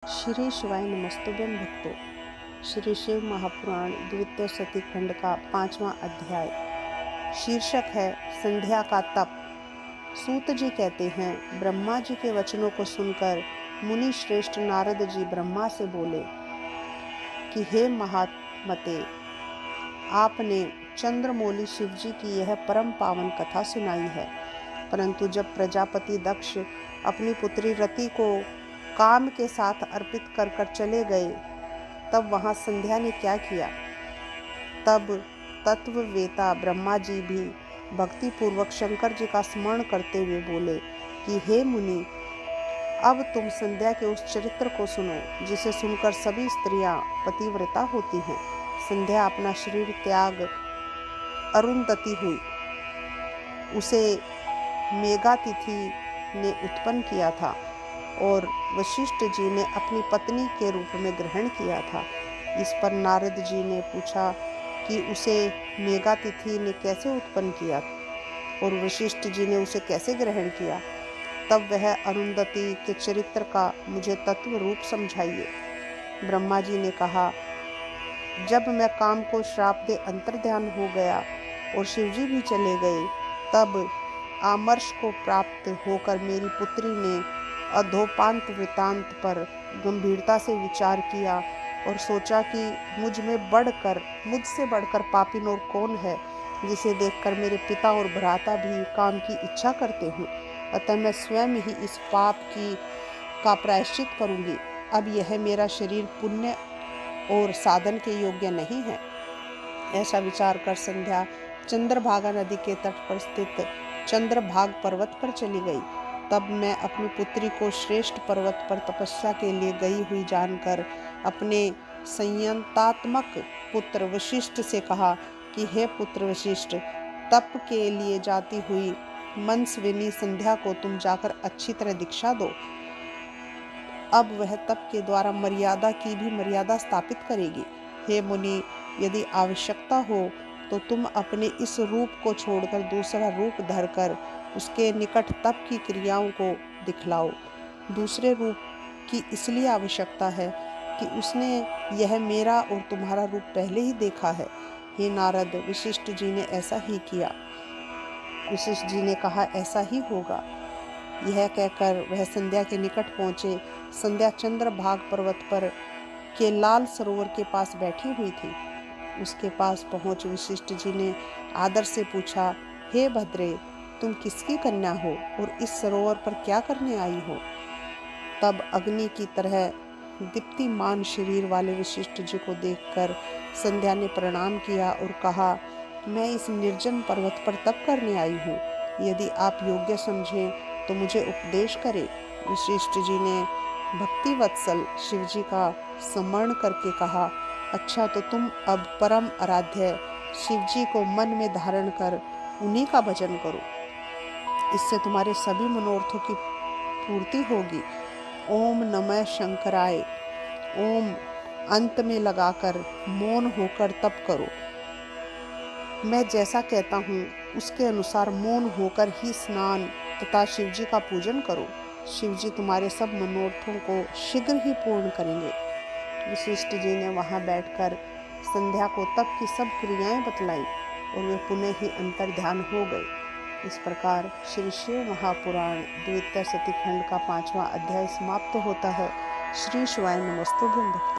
श्री शिवाय नमस्तुभ्यं भक्तों। श्री शिव महापुराण द्वितीय सती खंड का 5वां अध्याय। शीर्षक है संध्या का तप। सूत जी कहते हैं, ब्रह्मा जी के वचनों को सुनकर मुनि श्रेष्ठ नारद जी ब्रह्मा से बोले कि हे महात्मते, आपने चंद्रमौली शिव जी की यह परम पावन कथा सुनाई है, परंतु जब प्रजापति दक्ष अपनी पुत्री रति को काम के साथ अर्पित कर कर चले गए, तब वहां संध्या ने क्या किया। तब तत्ववेता ब्रह्मा जी भी भक्ति पूर्वक शंकर जी का स्मरण करते हुए बोले कि हे मुनि, अब तुम संध्या के उस चरित्र को सुनो जिसे सुनकर सभी स्त्रियां पतिव्रता होती हैं। संध्या अपना शरीर त्याग अरुंधति हुई, उसे मेघातिथि ने उत्पन्न किया था और वशिष्ठ जी ने अपनी पत्नी के रूप में ग्रहण किया था। इस पर नारद जी ने पूछा कि उसे मेघातिथि ने कैसे उत्पन्न किया और वशिष्ठ जी ने उसे कैसे ग्रहण किया। तब वह अरुंधति के चरित्र का मुझे तत्व रूप समझाइए। ब्रह्मा जी ने कहा, जब मैं काम को श्राप दे अंतर्ध्यान हो गया और शिवजी भी चले गए, तब आमर्ष को प्राप्त होकर मेरी पुत्री ने अधोपांत वृतांत पर गंभीरता से विचार किया और सोचा कि मुझसे बढ़कर पापी और कौन है, जिसे देखकर मेरे पिता और भ्राता भी काम की इच्छा करते हैं। अतः मैं स्वयं ही इस पाप का प्रायश्चित करूंगी। अब यह मेरा शरीर पुण्य और साधन के योग्य नहीं है। ऐसा विचार कर संध्या चंद्रभागा नदी के तट पर स्थित चंद्रभाग पर्वत पर चली गई। तब मैं अपनी पुत्री को श्रेष्ठ पर्वत पर तपस्या के लिए गई हुई जानकर अपने संयंतात्मक पुत्र वशिष्ठ से कहा कि हे पुत्र वशिष्ठ, तप के लिए जाती हुई मनस्विनी संध्या को तुम जाकर अच्छी तरह दीक्षा दो। अब वह तप के द्वारा मर्यादा की भी मर्यादा स्थापित करेगी। हे मुनि, यदि आवश्यकता हो तो तुम अपने इस रूप को छोड़कर दूसरा रूप धरकर उसके निकट तप की क्रियाओं को दिखलाओ। दूसरे रूप की इसलिए आवश्यकता है कि उसने यह मेरा और तुम्हारा रूप पहले ही देखा है। हे नारद, वशिष्ठ जी ने ऐसा ही किया। वशिष्ठ जी ने कहा, ऐसा ही होगा। यह कहकर वह संध्या के निकट पहुंचे। संध्या चंद्रभाग पर्वत पर के लाल सरोवर के पास बैठी हुई थी। उसके पास पहुंच वशिष्ठ जी ने आदर से पूछा, हे भद्रे, तुम किसकी कन्या हो और इस सरोवर पर क्या करने आई हो। तब अग्नि की तरह दीप्तिमान शरीर वाले वशिष्ठ जी को देखकर संध्या ने प्रणाम किया और कहा, मैं इस निर्जन पर्वत पर तप करने आई हूँ। यदि आप योग्य समझें तो मुझे उपदेश करें। वशिष्ठ जी ने भक्ति वत्सल शिव जी का स्मरण करके कहा, अच्छा, तो तुम अब परम आराध्य शिव जी को मन में धारण कर उन्हीं का भजन करो। इससे तुम्हारे सभी मनोरथों की पूर्ति होगी। ओम नमः शंकराय ओम अंत में लगाकर मौन होकर तप करो। मैं जैसा कहता हूँ उसके अनुसार मौन होकर ही स्नान तथा शिवजी का पूजन करो। शिवजी तुम्हारे सब मनोरथों को शीघ्र ही पूर्ण करेंगे। वशिष्ठ जी ने वहां बैठकर संध्या को तप की सब क्रियाएं बतलाई और वे पुनः ही अंतर्ध्यान हो गए। इस प्रकार श्री शिव महापुराण द्वितीय सती खंड का 5वां अध्याय समाप्त होता है। श्री शिवाय नमस्तुभ्यं।